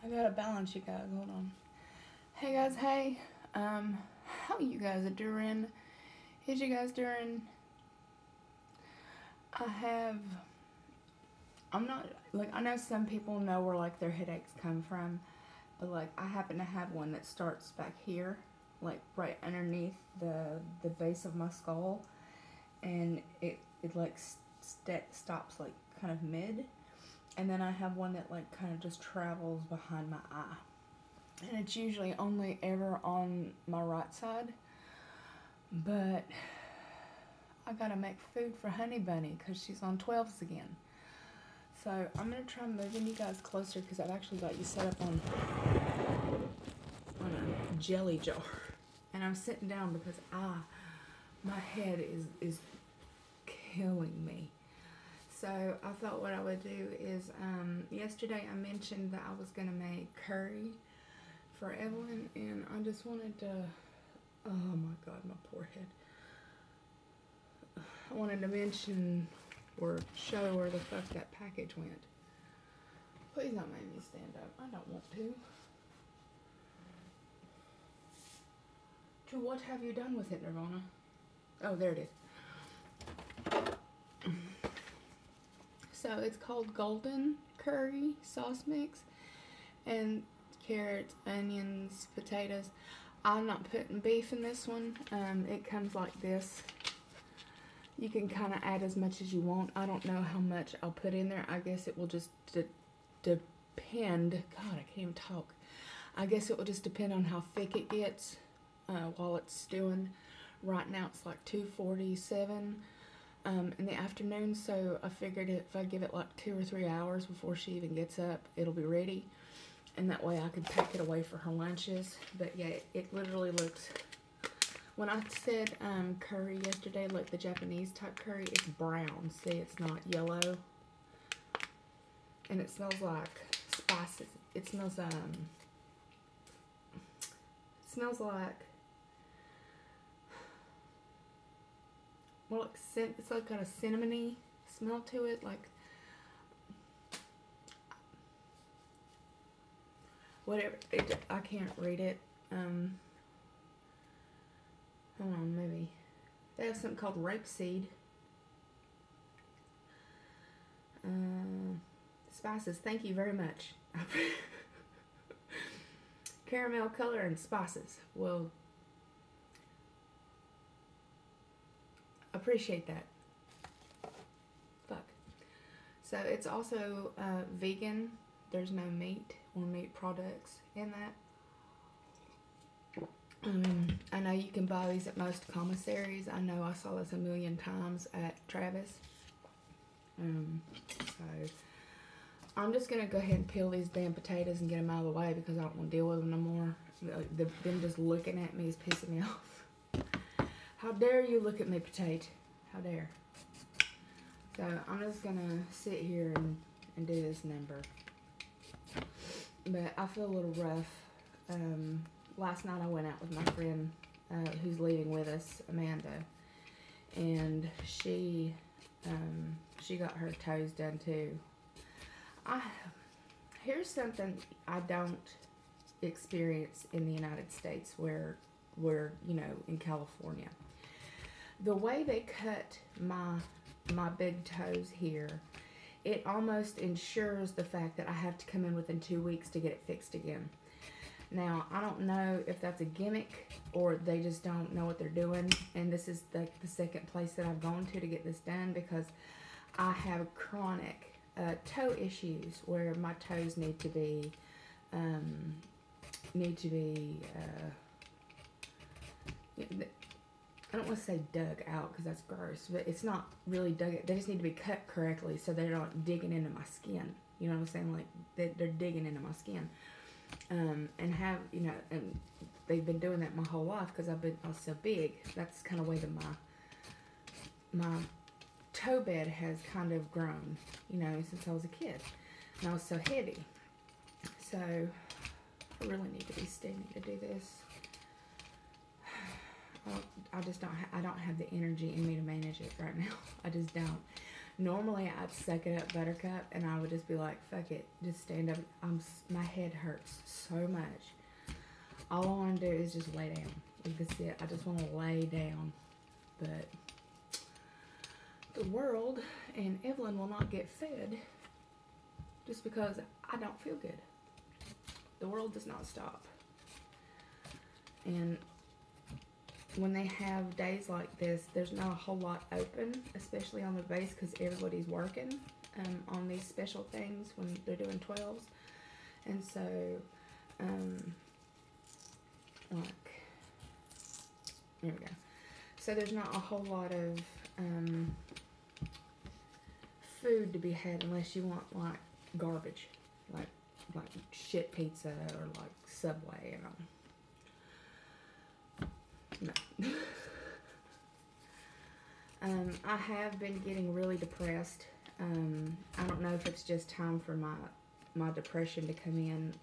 I gotta balance you guys. Hold on. Hey guys, hey. How you guys are doing? Is you guys doing? I'm not, like, I know some people know where, like, their headaches come from, but, like, I happen to have one that starts back here, like, right underneath the base of my skull, and it like, stops, like, kind of mid, and then I have one that, like, kind of just travels behind my eye, and it's usually only ever on my right side, but I gotta make food for Honey Bunny because she's on 12s again. So I'm gonna try moving you guys closer because I've actually got you set up on a jelly jar, and I'm sitting down because my head is killing me. So I thought what I would do is yesterday I mentioned that I was gonna make curry for Evelyn, and I just wanted to, oh my god, my poor head. I wanted to mention or show where the fuck that package went. Please don't make me stand up. I don't want to. To what have you done with it, Nirvana? Oh, there it is. So it's called Golden Curry Sauce Mix, and carrots, onions, potatoes. I'm not putting beef in this one. It comes like this. You can kind of add as much as you want. I don't know how much I'll put in there. I guess it will just depend. God, I can't even talk. I guess it will just depend on how thick it gets while it's stewing. Right now it's like 2:47 in the afternoon, so I figured if I give it like 2 or 3 hours before she even gets up, it'll be ready. And that way I can pack it away for her lunches. But yeah, it literally looks... When I said curry yesterday, like the Japanese type curry, it's brown. See, it's not yellow. And it smells like spices. It smells like, well, it's like got a cinnamony smell to it, like whatever. I can't read it. Hold on, maybe. They have something called rapeseed. Spices, thank you very much. Caramel color and spices. Well, appreciate that. Fuck. So it's also vegan. There's no meat or meat products in that. I know you can buy these at most commissaries. I know I saw this a million times at Travis. So I'm just going to go ahead and peel these damn potatoes and get them out of the way because I don't want to deal with them no more. Them just looking at me is pissing me off. How dare you look at me, potato? How dare. So I'm just going to sit here and do this number. But I feel a little rough. Last night I went out with my friend who's leaving with us, Amanda, and she got her toes done too. Here's something I don't experience in the United States where you know, in California. The way they cut my big toes here, it almost ensures the fact that I have to come in within 2 weeks to get it fixed again. Now, I don't know if that's a gimmick or they just don't know what they're doing. And this is the second place that I've gone to get this done because I have chronic toe issues where my toes need to be I don't want to say dug out because that's gross, but it's not really dug out. They just need to be cut correctly so they're not digging into my skin. You know what I'm saying? Like they're digging into my skin. And have, you know, and they've been doing that my whole life because I was so big. That's kind of the way that my toe bed has kind of grown, you know, since I was a kid. And I was so heavy. So I really need to be steamy to do this. I just don't have the energy in me to manage it right now. I just don't. Normally, I'd suck it up, Buttercup, and I would just be like, fuck it, just stand up. My head hurts so much. All I want to do is just lay down. Like, that's it. I just want to lay down. But the world and Evelyn will not get fed just because I don't feel good. The world does not stop. And when they have days like this, there's not a whole lot open, especially on the base, because everybody's working on these special things when they're doing 12s. And so, like, there we go. So there's not a whole lot of food to be had unless you want, like, garbage, like shit pizza or like Subway, you know. No. I have been getting really depressed. I don't know if it's just time for my depression to come in,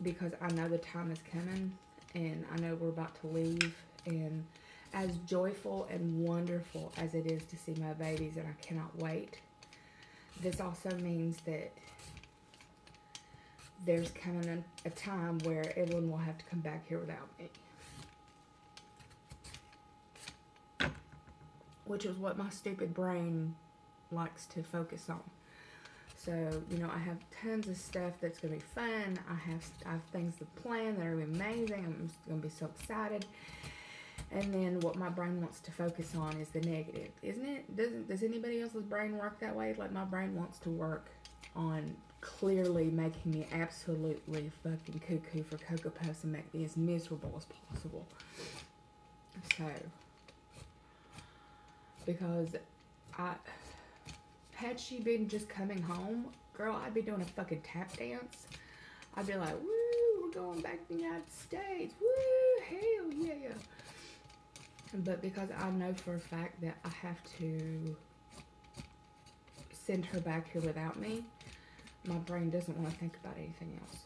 because I know the time is coming, and I know we're about to leave, and as joyful and wonderful as it is to see my babies, and I cannot wait, this also means that there's coming a time where everyone will have to come back here without me. Which is what my stupid brain likes to focus on. So, you know, I have tons of stuff that's going to be fun. I have things to plan that are going to be amazing. I'm going to be so excited. And then what my brain wants to focus on is the negative, isn't it? Does anybody else's brain work that way? Like, my brain wants to work on clearly making me absolutely fucking cuckoo for Cocoa Puffs and make me as miserable as possible. So, because had she been just coming home, girl, I'd be doing a fucking tap dance. I'd be like, woo, we're going back to the United States. Woo, hell yeah. But because I know for a fact that I have to send her back here without me, my brain doesn't want to think about anything else.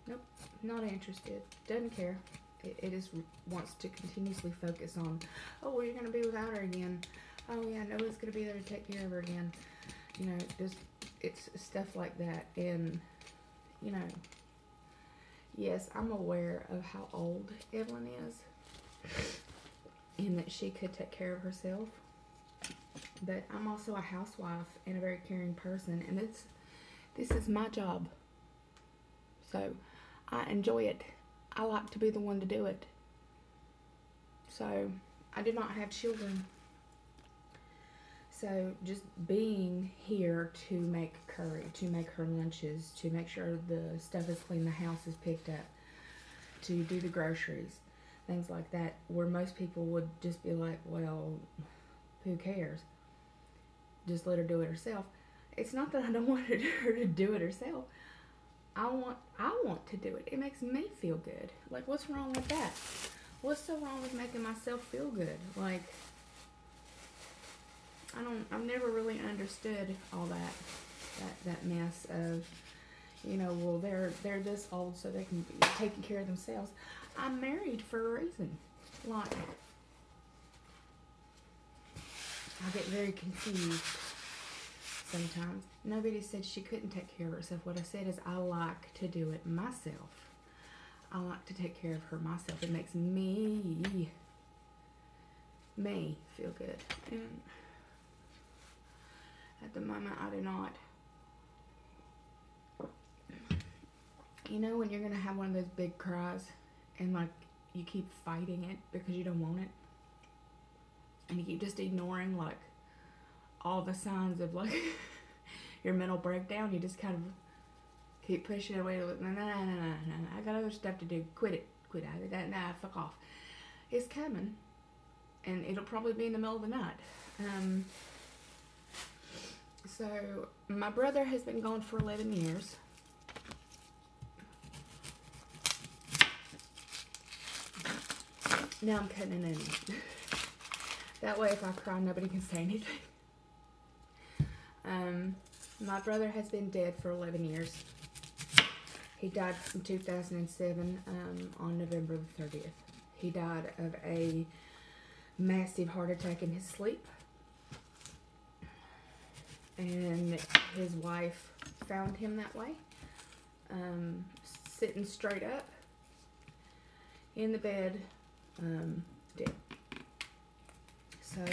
Nope, not interested. Doesn't care. It just wants to continuously focus on, oh, well, you're going to be without her again. Oh, yeah, nobody's going to be there to take care of her again. You know, just, it's stuff like that. And, you know, yes, I'm aware of how old Evelyn is, and that she could take care of herself. But I'm also a housewife and a very caring person, and this is my job. So I enjoy it. I like to be the one to do it. So I do not have children. So just being here to make curry, to make her lunches, to make sure the stuff is clean, the house is picked up, to do the groceries, things like that, where most people would just be like, well, who cares? Just let her do it herself. It's not that I don't want her to do it herself. I want to do it. It makes me feel good. Like, what's wrong with that? What's so wrong with making myself feel good? Like, I've never really understood all that mess of, you know, well, they're this old so they can be taking care of themselves. I'm married for a reason. Like, I get very confused sometimes. Nobody said she couldn't take care of herself. What I said is I like to do it myself. I like to take care of her myself. It makes me feel good. And at the moment, I do not. You know when you're going to have one of those big cries and, like, you keep fighting it because you don't want it? And you keep just ignoring, like, all the signs of, like, your mental breakdown. You just kind of keep pushing it away. No, I got other stuff to do. Quit it. Nah, fuck off. It's coming. And it'll probably be in the middle of the night. So, my brother has been gone for 11 years. Now I'm cutting an onion. That way, if I cry, nobody can say anything. My brother has been dead for 11 years. He died in 2007 on November the 30th. He died of a massive heart attack in his sleep. and his wife found him that way, sitting straight up in the bed, dead. So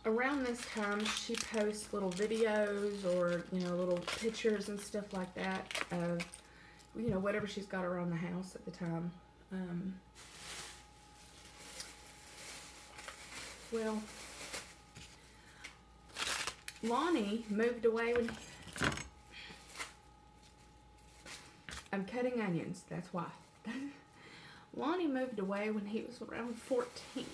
around this time, she posts little videos or, you know, little pictures and stuff like that of, you know, whatever she's got around the house at the time. Well, Lonnie moved away when... I'm cutting onions, that's why. Lonnie moved away when he was around 14.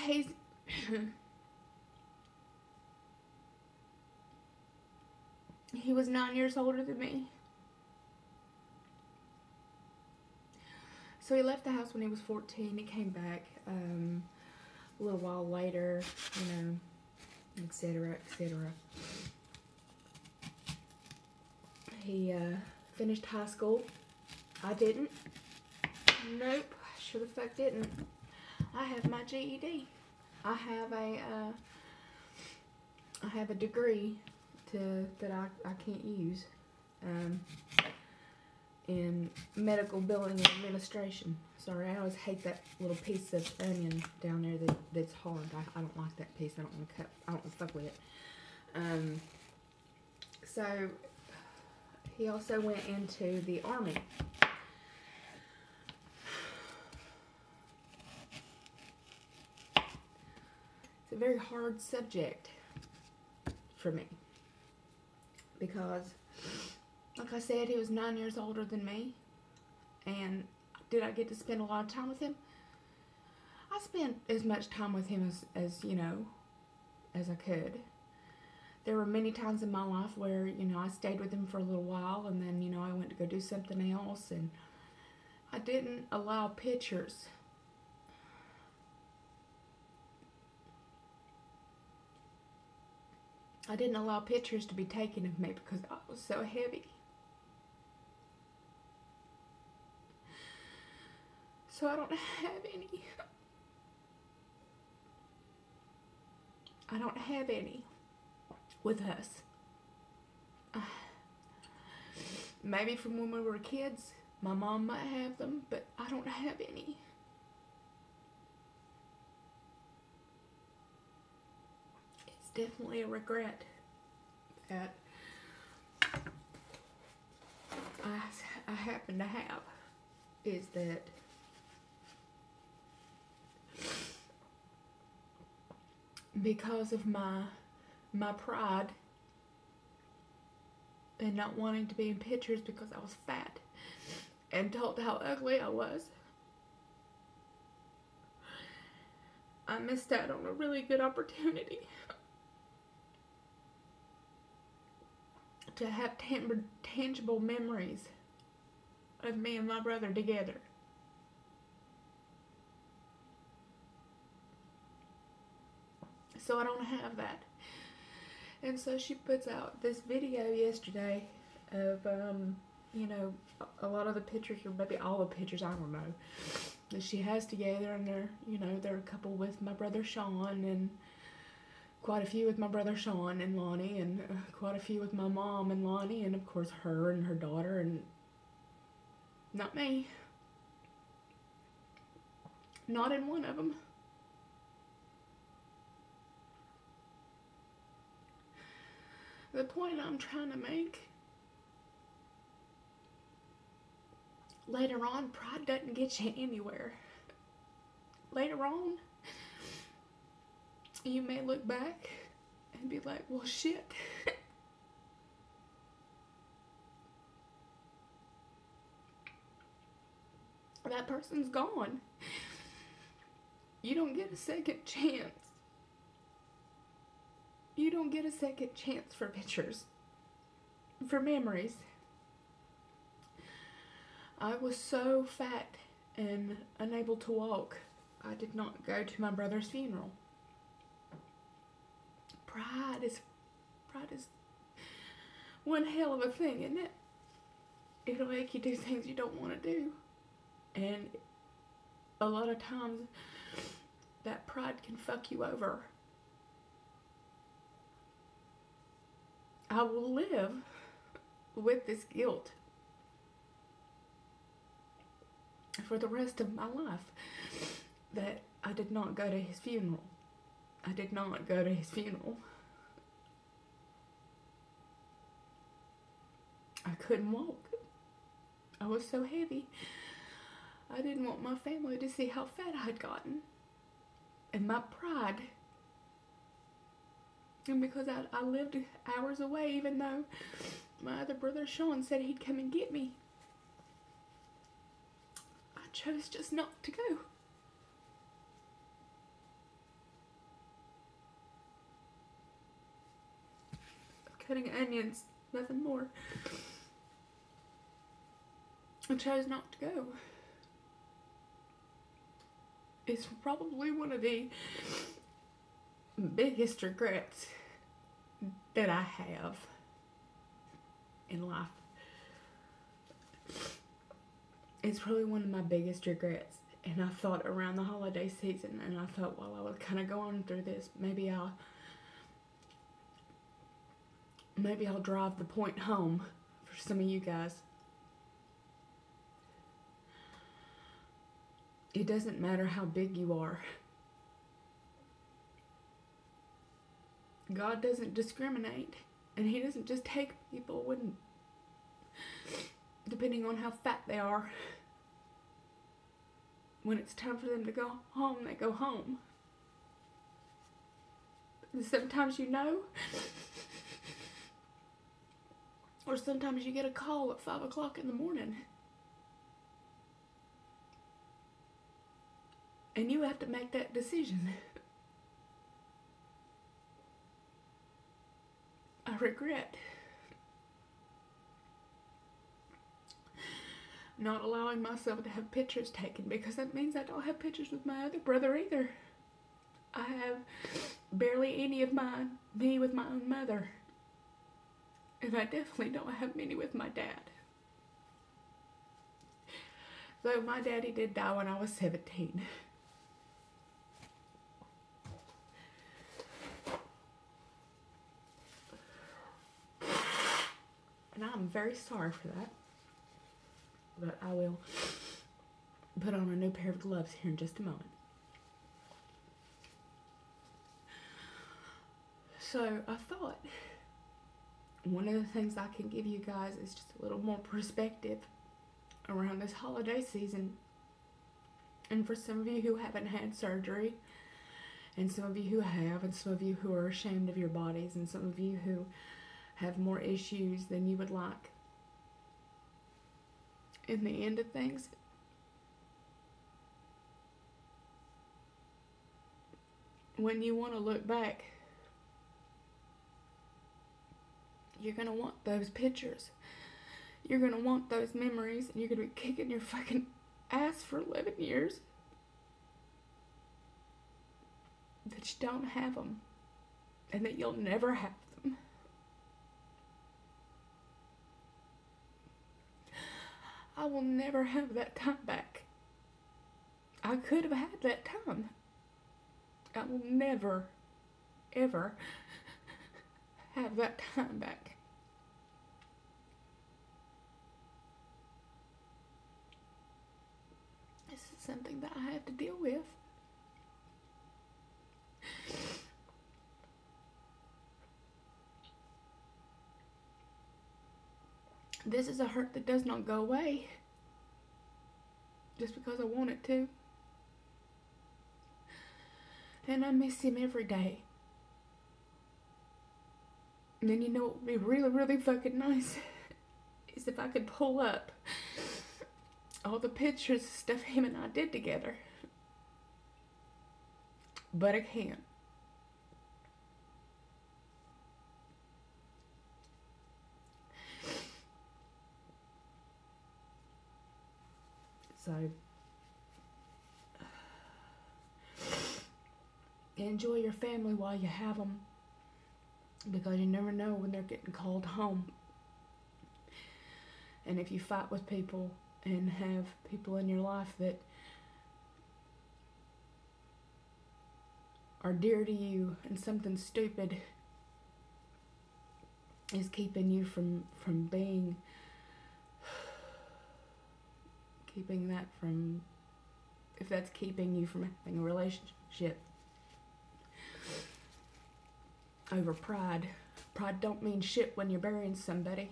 He's... he was 9 years older than me. So he left the house when he was 14. He came back a little while later, you know, etc., etc. He finished high school. I didn't. Nope, sure the fuck didn't. I have my GED. I have a degree that I can't use in medical billing and administration. Sorry, I always hate that little piece of onion down there that's hard. I don't like that piece. I don't want to cut. I don't want to fuck with it. So he also went into the Army. It's a very hard subject for me because, like I said, he was 9 years older than me. And did I get to spend a lot of time with him? I spent as much time with him as you know, as I could. There were many times in my life where, you know, I stayed with him for a little while and then, you know, I went to go do something else, and I didn't allow pictures. I didn't allow pictures to be taken of me because I was so heavy. So I don't have any. I don't have any with us. Maybe from when we were kids, my mom might have them, but I don't have any. It's definitely a regret that I happen to have, is that because of my pride and not wanting to be in pictures because I was fat and told how ugly I was, I missed out on a really good opportunity to have tangible memories of me and my brother together. So I don't have that. And so she puts out this video yesterday of, you know, a lot of the pictures, or maybe all the pictures, I don't know, that she has together. And they're, you know, there are a couple with my brother Sean, and quite a few with my brother Sean and Lonnie, and quite a few with my mom and Lonnie, and of course her and her daughter, and not me. Not in one of them. The point I'm trying to make, later on, pride doesn't get you anywhere. Later on, you may look back and be like, well, shit. That person's gone. You don't get a second chance. You don't get a second chance for pictures, for memories. I was so fat and unable to walk, I did not go to my brother's funeral. Pride is one hell of a thing, isn't it? It'll make you do things you don't want to do. And a lot of times that pride can fuck you over. I will live with this guilt for the rest of my life that I did not go to his funeral. I did not go to his funeral. I couldn't walk. I was so heavy. I didn't want my family to see how fat I'd gotten. And my pride. And because I lived hours away, even though my other brother Sean said he'd come and get me, I chose just not to go. Cutting onions, nothing more. I chose not to go. It's probably one of the biggest regrets that I have in life. It's probably one of my biggest regrets. And I thought around the holiday season, and I thought while I was kind of going through this, maybe I'll drive the point home for some of you guys. It doesn't matter how big you are. God doesn't discriminate, and he doesn't just take people when, depending on how fat they are. When it's time for them to go home, they go home. And sometimes you know, or sometimes you get a call at 5 o'clock in the morning. And you have to make that decision. I regret not allowing myself to have pictures taken, because that means I don't have pictures with my other brother either. I have barely any of me with my own mother. And I definitely don't have many with my dad. Though my daddy did die when I was 17. And I'm very sorry for that. But I will put on a new pair of gloves here in just a moment. So I thought one of the things I can give you guys is just a little more perspective around this holiday season. And for some of you who haven't had surgery, and some of you who have, and some of you who are ashamed of your bodies, and some of you who have more issues than you would like, in the end of things, when you want to look back, you're going to want those pictures. You're going to want those memories, and you're going to be kicking your fucking ass for 11 years that you don't have them, and that you'll never have them. I will never have that time back. I could have had that time. I will never, ever have that time back. This is something that I have to deal with. This is a hurt that does not go away just because I want it to. And I miss him every day. And then you know what would be really, really fucking nice is if I could pull up all the pictures of stuff him and I did together. But I can't. So, enjoy your family while you have them, because you never know when they're getting called home. And if you fight with people and have people in your life that are dear to you, and something stupid is keeping you from being, keeping that from, if that's keeping you from having a relationship over pride. Pride don't mean shit when you're burying somebody.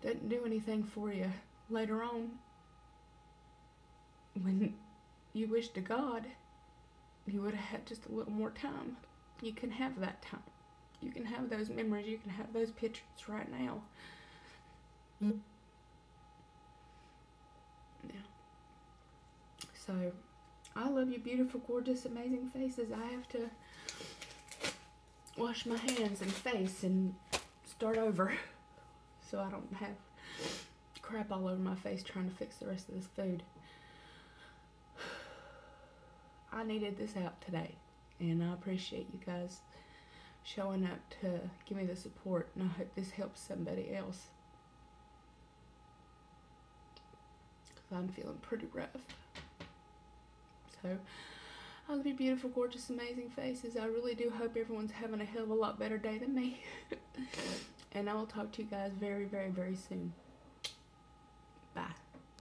Doesn't do anything for you later on when you wish to God you would have had just a little more time. You can have that time. You can have those memories. You can have those pictures right now. Yeah. So, I love you, beautiful, gorgeous, amazing faces. I have to wash my hands and face and start over so I don't have crap all over my face trying to fix the rest of this food. I needed this out today, and I appreciate you guys showing up to give me the support, and I hope this helps somebody else, because I'm feeling pretty rough. So, I love you, beautiful, gorgeous, amazing faces. I really do hope everyone's having a hell of a lot better day than me. And I will talk to you guys very, very, very soon. Bye.